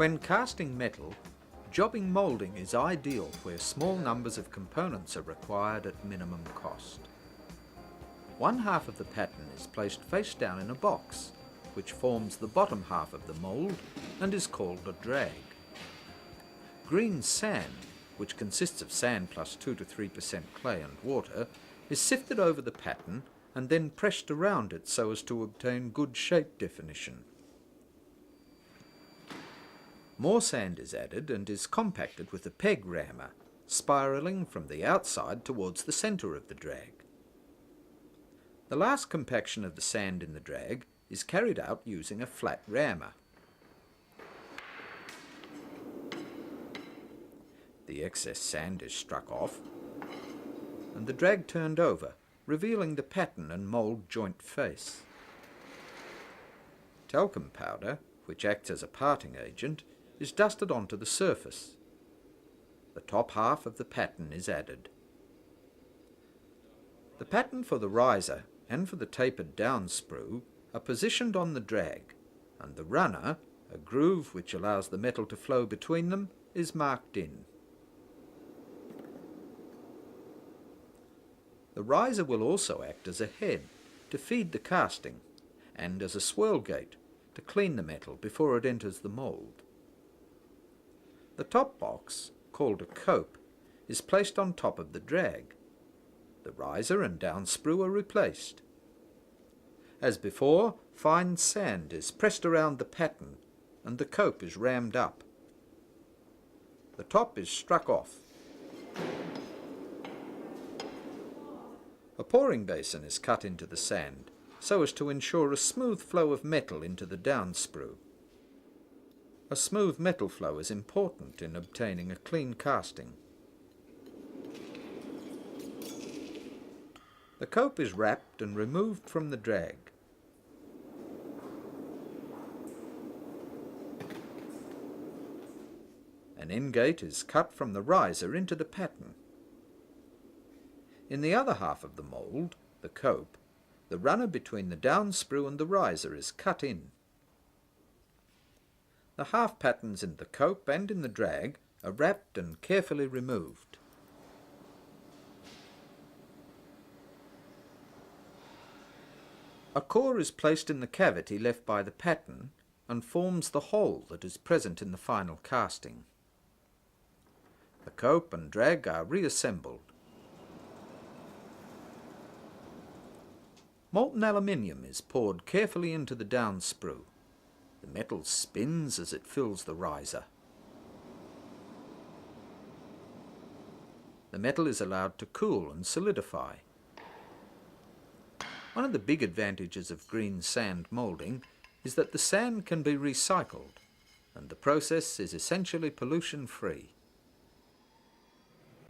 When casting metal, jobbing moulding is ideal where small numbers of components are required at minimum cost. One half of the pattern is placed face down in a box, which forms the bottom half of the mould and is called a drag. Green sand, which consists of sand plus 2 to 3% clay and water, is sifted over the pattern and then pressed around it so as to obtain good shape definition. More sand is added and is compacted with a peg rammer, spiralling from the outside towards the centre of the drag. The last compaction of the sand in the drag is carried out using a flat rammer. The excess sand is struck off and the drag turned over, revealing the pattern and mould joint face. Talcum powder, which acts as a parting agent, is dusted onto the surface. The top half of the pattern is added. The pattern for the riser and for the tapered down sprue are positioned on the drag, and the runner, a groove which allows the metal to flow between them, is marked in. The riser will also act as a head to feed the casting and as a swirl gate to clean the metal before it enters the mould. The top box, called a cope, is placed on top of the drag. The riser and down sprue are replaced. As before, fine sand is pressed around the pattern and the cope is rammed up. The top is struck off. A pouring basin is cut into the sand so as to ensure a smooth flow of metal into the down sprue. A smooth metal flow is important in obtaining a clean casting. The cope is wrapped and removed from the drag. An ingate is cut from the riser into the pattern. In the other half of the mould, the cope, the runner between the down sprue and the riser is cut in. The half patterns in the cope and in the drag are wrapped and carefully removed. A core is placed in the cavity left by the pattern and forms the hole that is present in the final casting. The cope and drag are reassembled. Molten aluminium is poured carefully into the down sprue. The metal spins as it fills the riser. The metal is allowed to cool and solidify. One of the big advantages of green sand moulding is that the sand can be recycled, and the process is essentially pollution-free.